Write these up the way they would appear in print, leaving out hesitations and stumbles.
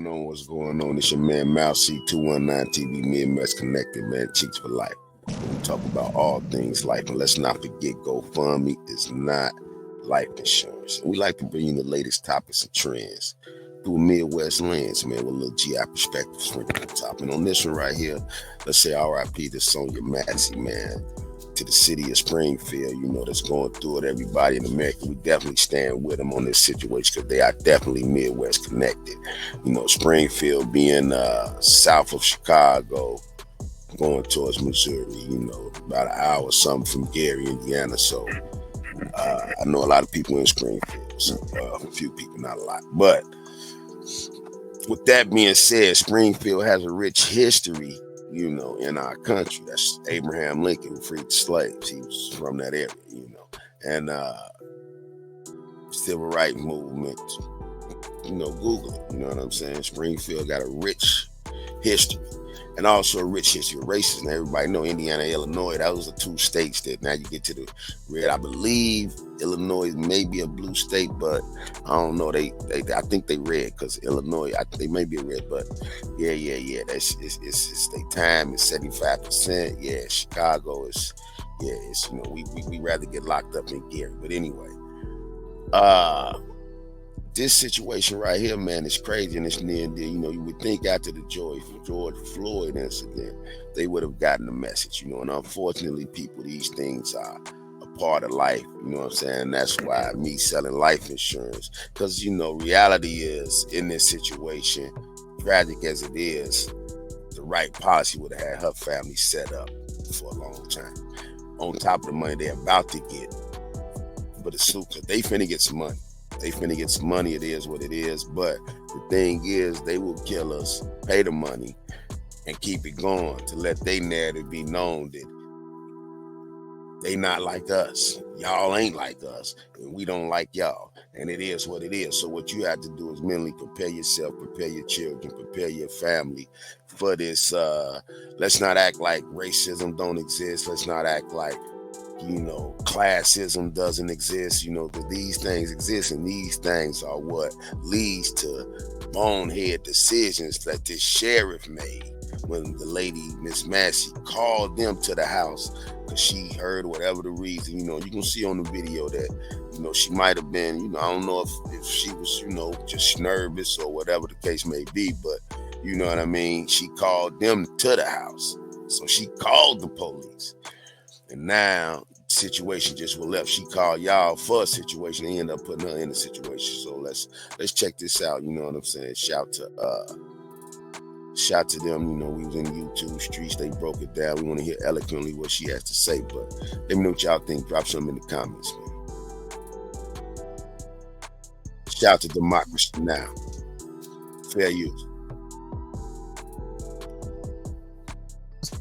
going on? What's going on? It's your man Massey, 219 TV, Midwest Connected, man. Cheeks for life. We talk about all things life, and let's not forget GoFundMe is not life insurance. And we like to bring you the latest topics and trends through a Midwest lens, man, with a little GI perspective sprinkled on top. And on this one right here, let's say RIP to Sonya Massey, man, to the city of Springfield, you know, that's going through it. Everybody in America, we definitely stand with them on this situation because they are definitely Midwest connected. You know, Springfield being south of Chicago, going towards Missouri, you know, about an hour or something from Gary, Indiana. So I know a lot of people in Springfield, so a few people, not a lot. But with that being said, Springfield has a rich history, you know, in our country. That's Abraham Lincoln who freed the slaves. He was from that area, you know. And civil rights movement, you know, Google it, you know what I'm saying? Springfield got a rich history. And also a rich history of racism. Everybody know Indiana, Illinois, those are two states that now you get to the red. I believe Illinois may be a blue state, but I don't know. I think they red because Illinois, they may be red, but yeah. It's their time is 75%. Yeah, Chicago is, it's, you know, we rather get locked up in Gary. But anyway, this situation right here, man, is crazy, and it's near and dear. You know, you would think after the George Floyd incident, they would have gotten the message, you know, and unfortunately, people, these things are a part of life, you know what I'm saying? That's why me selling life insurance, because, you know, reality is, in this situation, tragic as it is, the right policy would have had her family set up for a long time. On top of the money they're about to get, but it's super, they finna get some money. They finna get some money, it is what it is. But the thing is, they will kill us, pay the money, and keep it going to let their narrative be known that they not like us. Y'all ain't like us, and we don't like y'all. And it is what it is. So what you have to do is mentally prepare yourself, prepare your children, prepare your family for this. Let's not act like racism don't exist. Let's not act like, you know, classism doesn't exist, you know, because these things exist, and these things are what leads to bonehead decisions that this sheriff made when the lady, Miss Massey, called them to the house because she heard whatever the reason. You know, you can see on the video that, you know, she might have been, you know, I don't know if she was, you know, just nervous or whatever the case may be, but you know what I mean? She called them to the house. So she called the police. And now the situation just was left. She called y'all for a situation. They ended up putting her in a situation. So let's check this out. You know what I'm saying? Shout to them. You know, we was in YouTube streets. They broke it down. We want to hear eloquently what she has to say. But let me know what y'all think. Drop something in the comments, man. Shout to democracy now. Fair use.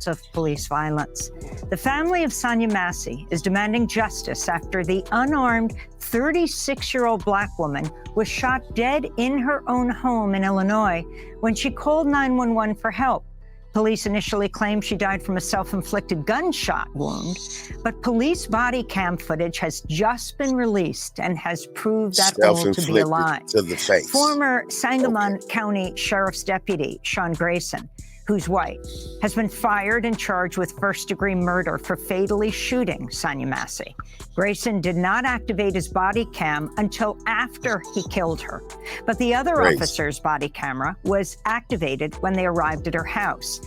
Of police violence. The family of Sonya Massey is demanding justice after the unarmed 36-year-old black woman was shot dead in her own home in Illinois when she called 911 for help. Police initially claimed she died from a self-inflicted gunshot wound, but police body cam footage has just been released and has proved that all to be a lie. To the face. Former Sangamon County Sheriff's Deputy Sean Grayson, who's white, has been fired and charged with first-degree murder for fatally shooting Sonya Massey. Grayson did not activate his body cam until after he killed her, but the other officer's body camera was activated when they arrived at her house.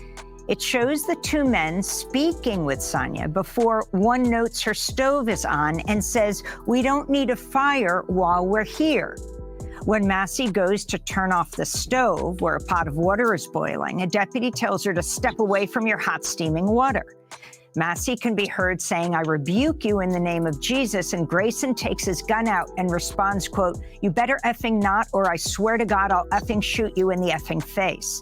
It shows the two men speaking with Sonya before one notes her stove is on and says, "We don't need a fire while we're here." When Massey goes to turn off the stove where a pot of water is boiling, a deputy tells her to step away from your hot steaming water. Massey can be heard saying, "I rebuke you in the name of Jesus," and Grayson takes his gun out and responds, quote, "You better effing not, or I swear to God I'll effing shoot you in the effing face."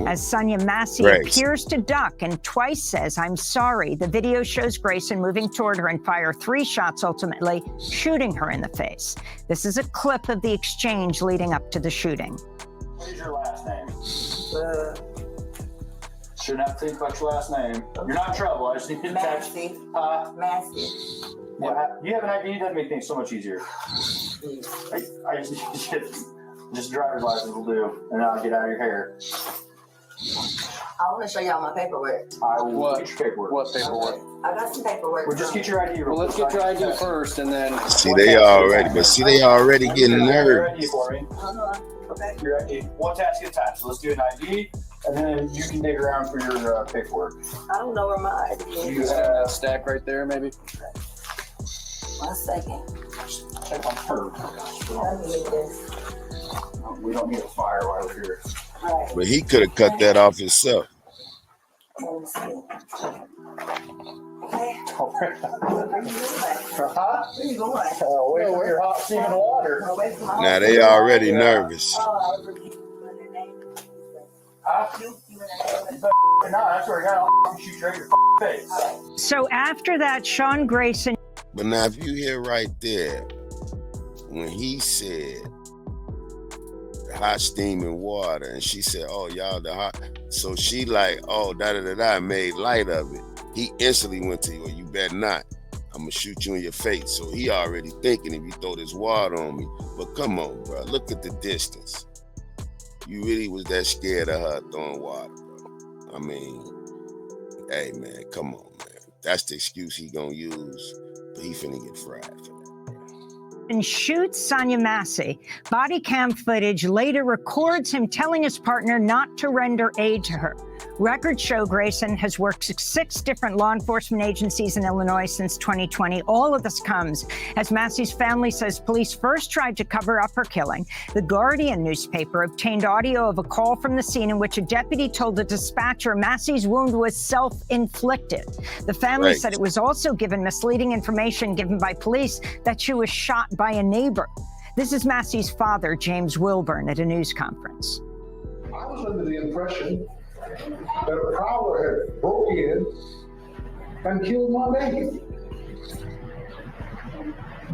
As Sonya Massey appears to duck and twice says, "I'm sorry," the video shows Grayson moving toward her and fire 3 shots, ultimately shooting her in the face. This is a clip of the exchange leading up to the shooting. What is your last name? Shouldn't have to think about your last name. You're not in trouble. I just need to text. Massey. Yeah, you have an ID. That makes things so much easier. I just need to Just driver's license will do, and I'll get out of your hair. I want to show y'all my paperwork. I will get your paperwork. What paperwork? I got some paperwork. Well, just get your ID. Well, let's get your ID first, and then. See, they already getting nervous. ID for me. Okay. Your ID. One task at a time. So let's do an ID, and then you can dig around for your paperwork. I don't know where my ID is. You have that stack right there, maybe? 1 second. Check on her. Let me get this. We don't need a fire while we're here. All right. But he could have cut that off himself. Let me see. Okay. Alright. Where you going? Huh? Where you going? Away from your hot steaming water. Away from my Now they already nervous. Oh, I was looking for the name. Huh? You in the name. No, that's where I got to shoot you right in your face. So after that, Sean Grayson. But now if you hear right there, when he said hot steaming water, and she said, oh, y'all the hot, so she like, oh, da-da-da-da, made light of it. He instantly went to you, well, you better not. I'm gonna shoot you in your face. So he already thinking if you throw this water on me. But come on, bro, look at the distance. You really was that scared of her throwing water, bro. I mean, hey, man, come on, man. That's the excuse he gonna use, but he finna get fried for that. And shoots Sonya Massey. Body cam footage later records him telling his partner not to render aid to her. Records show Grayson has worked 6 different law enforcement agencies in Illinois since 2020. All of this comes as Massey's family says police first tried to cover up her killing. The Guardian newspaper obtained audio of a call from the scene in which a deputy told the dispatcher Massey's wound was self-inflicted. The family said it was also given misleading information given by police that she was shot by a neighbor. This is Massey's father, James Wilburn, at a news conference. I was under the impression that a prowler had broke in and killed my baby.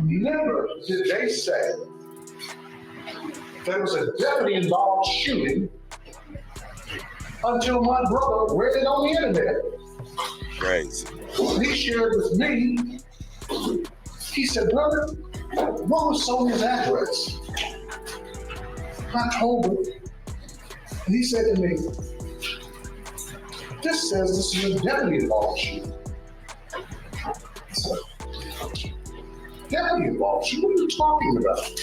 Never did they say there was a deputy involved shooting until my brother read it on the internet. Crazy. He shared with me, he said, brother, what was Sonya's address? I told him, and he said to me, this says this is a deputy involved shooting. I said, deputy involved shooting? What are you talking about?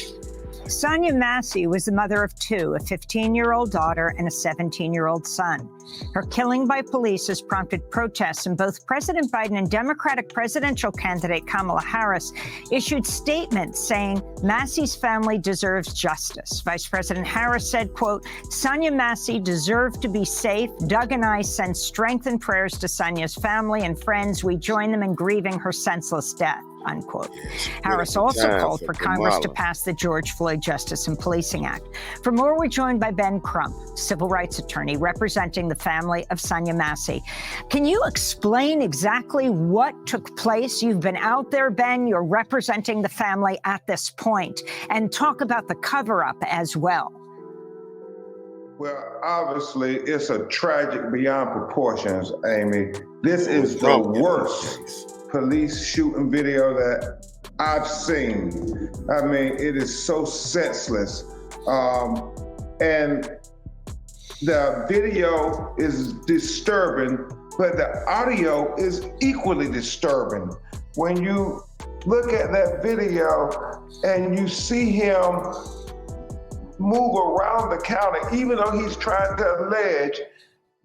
Sonya Massey was the mother of 2, a 15-year-old daughter and a 17-year-old son. Her killing by police has prompted protests, and both President Biden and Democratic presidential candidate Kamala Harris issued statements saying Massey's family deserves justice. Vice President Harris said, quote, Sonya Massey deserved to be safe. Doug and I send strength and prayers to Sonya's family and friends. We join them in grieving her senseless death. Unquote. Harris also called for Congress to pass the George Floyd Justice and Policing Act. For more, we're joined by Ben Crump, civil rights attorney representing the family of Sonya Massey. Can you explain exactly what took place? You've been out there, Ben. You're representing the family at this point, and talk about the cover-up as well. Well, obviously, it's a tragic beyond proportions, Amy. This is the worst police shooting video that I've seen. I mean, it is so senseless. And the video is disturbing, but the audio is equally disturbing. When you look at that video and you see him move around the counter, even though he's trying to allege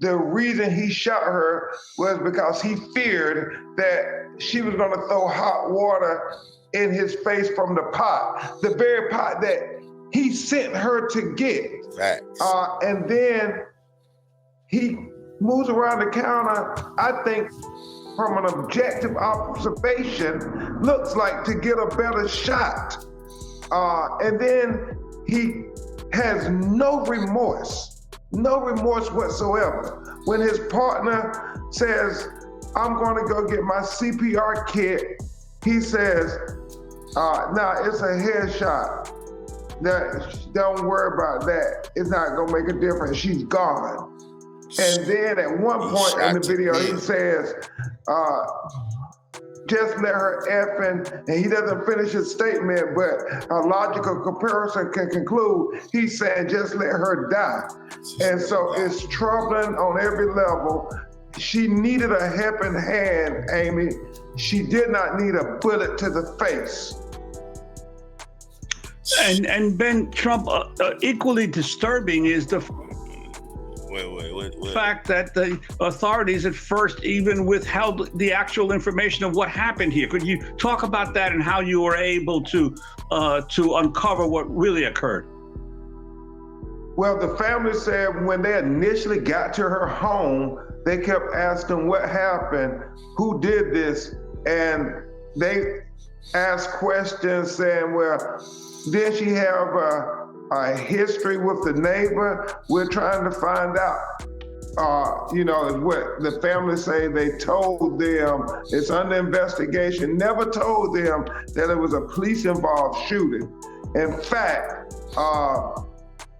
the reason he shot her was because he feared that she was going to throw hot water in his face from the pot, the very pot that he sent her to get. Facts. And then he moves around the counter, I think from an objective observation, looks like to get a better shot. And then he has no remorse whatsoever. When his partner says, I'm gonna go get my CPR kit, he says, nah, it's a headshot. Don't worry about that. It's not gonna make a difference, she's gone. And then at one point in the video, he says, just let her effing, and he doesn't finish his statement, but a logical comparison can conclude he's saying just let her die. And so it's troubling on every level. She needed a helping hand, Amy. She did not need a bullet to the face. And Ben, Trump, equally disturbing is the fact that the authorities at first even withheld the actual information of what happened here. Could you talk about that and how you were able to uncover what really occurred? Well, the family said when they initially got to her home, they kept asking what happened, who did this, and they asked questions saying, well, did she have a history with the neighbor? We're trying to find out. What the family say they told them, it's under investigation, never told them that it was a police-involved shooting. In fact,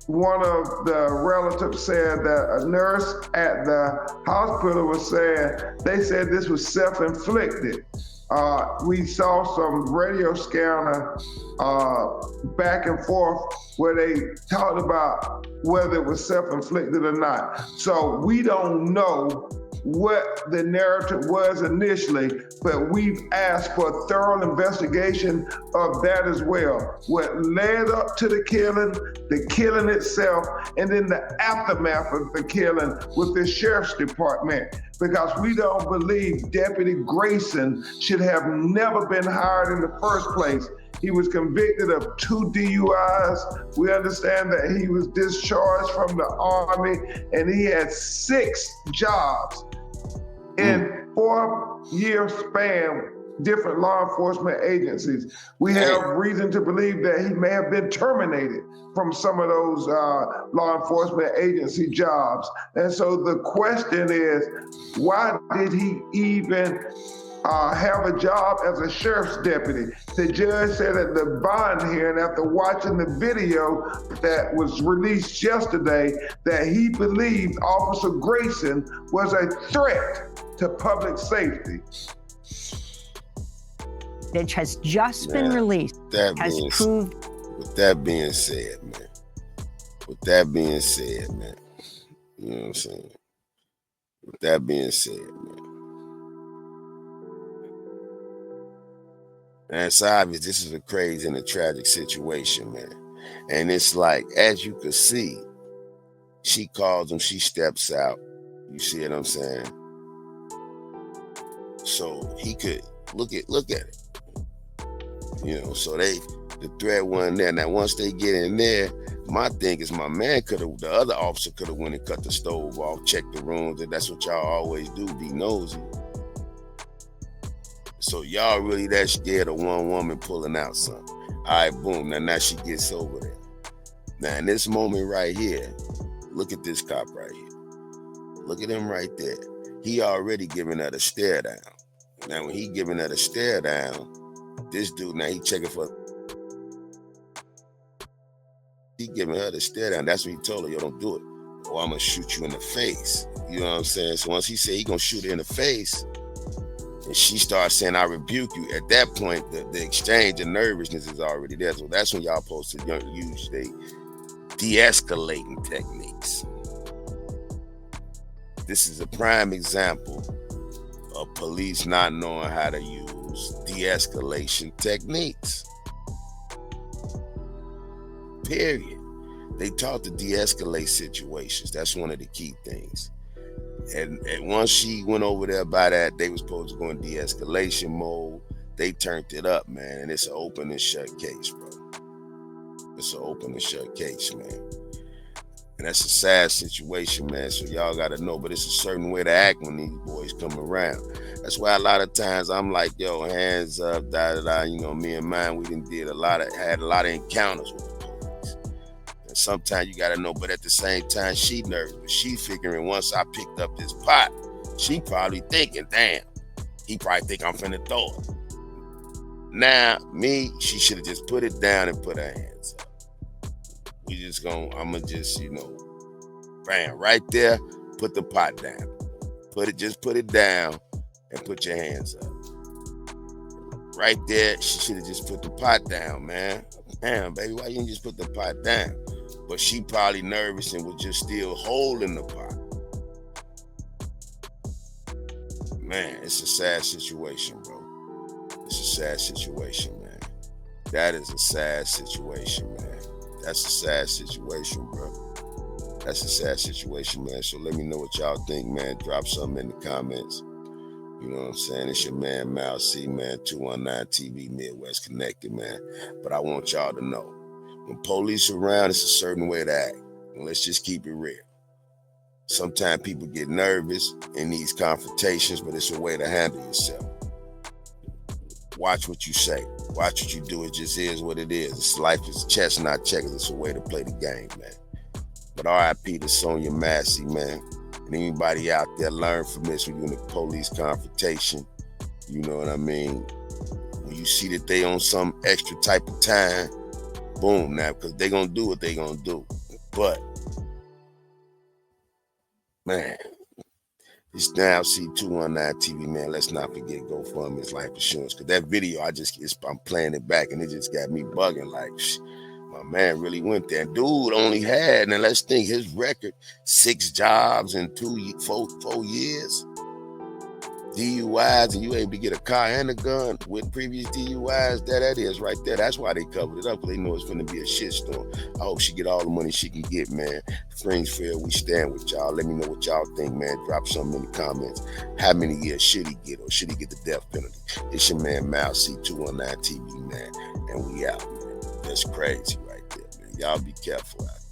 one of the relatives said that a nurse at the hospital was saying, they said this was self-inflicted. We saw some radio scanner back and forth where they talked about whether it was self-inflicted or not. So we don't know what the narrative was initially, but we've asked for a thorough investigation of that as well. What led up to the killing itself, and then the aftermath of the killing with the sheriff's department, because we don't believe Deputy Grayson should have never been hired in the first place. He was convicted of 2 DUIs. We understand that he was discharged from the Army, and he had 6 jobs in 4-year span, different law enforcement agencies. We have reason to believe that he may have been terminated from some of those law enforcement agency jobs. And so the question is, why did he even have a job as a sheriff's deputy? The judge said at the bond hearing, after watching the video that was released yesterday, that he believed Officer Grayson was a threat to public safety. Which has just been released, has proved. With that being said, man, you know what I'm saying? With that being said, man, and it's obvious this is a crazy and a tragic situation, man. And it's like, as you can see, she calls him, she steps out. You see what I'm saying? So he could look at it. You know, so the threat wasn't there. Now, once they get in there, my thing is the other officer could have went and cut the stove off, checked the rooms, and that's what y'all always do, be nosy. So y'all really that scared of one woman pulling out something. All right, boom, now she gets over there. Now, in this moment right here, look at this cop right here. Look at him right there. He already giving her the stare down. Now, when he giving her the stare down, this dude, now he checking for, he giving her the stare down. That's what he told her, yo, don't do it, or I'm gonna shoot you in the face. You know what I'm saying? So once he said he gonna shoot her in the face, and she starts saying, I rebuke you, at that point, the exchange of nervousness is already there. So that's when y'all supposed to use the de-escalating techniques. This is a prime example of police not knowing how to use de-escalation techniques. Period. They taught to de-escalate situations. That's one of the key things. And once she went over there by that, they were supposed to go in de-escalation mode. They turned it up, man. And it's an open and shut case, bro. It's an open and shut case, man. And that's a sad situation, man. So y'all got to know, but it's a certain way to act when these boys come around. That's why a lot of times I'm like, yo, hands up, da-da-da. You know, me and mine, we had a lot of encounters with the police. And sometimes you got to know, but at the same time, she nervous. But she figuring once I picked up this pot, she probably thinking, damn, he probably think I'm finna throw it. Now, me, she should have just put it down and put her hands up. I'm gonna just, bam, right there, put the pot down. Just put it down and put your hands up. right there, she should have just put the pot down, man. Damn, baby, why you didn't just put the pot down? But she probably nervous and was just still holding the pot. Man, it's a sad situation, bro. It's a sad situation, man. That is a sad situation, man. That's a sad situation, bro. That's a sad situation, man. So let me know what y'all think, man. Drop something in the comments. You know what I'm saying? It's your man, Massey, man, 219 TV Midwest Connected, man. But I want y'all to know, when police around, it's a certain way to act. And let's just keep it real. Sometimes people get nervous in these confrontations, but it's a way to handle yourself. Watch what you say. Watch what you do. It just is what it is. It's life is chess, not checkers. It's a way to play the game, man. But RIP to Sonya Massey, man. And anybody out there learn from this when you're in a police confrontation. You know what I mean? When you see that they on some extra type of time, boom, now, because they going to do what they going to do. But, man, it's now C219 TV, man. Let's not forget GoFundMe's life insurance. Because that video, I'm playing it back and it just got me bugging like, my man really went there. Dude only had, and let's think, his record, 6 jobs in 4 years. DUIs, and you able to get a car and a gun with previous DUIs. That is right there. That's why they covered it up, because they know it's going to be a shitstorm. I hope she get all the money she can get, man. Friendsfield, we stand with y'all. Let me know what y'all think, man. Drop something in the comments. How many years should he get, or should he get the death penalty? It's your man, Massey, 219 TV, man. And we out, man. That's crazy right there, man. Y'all be careful out there.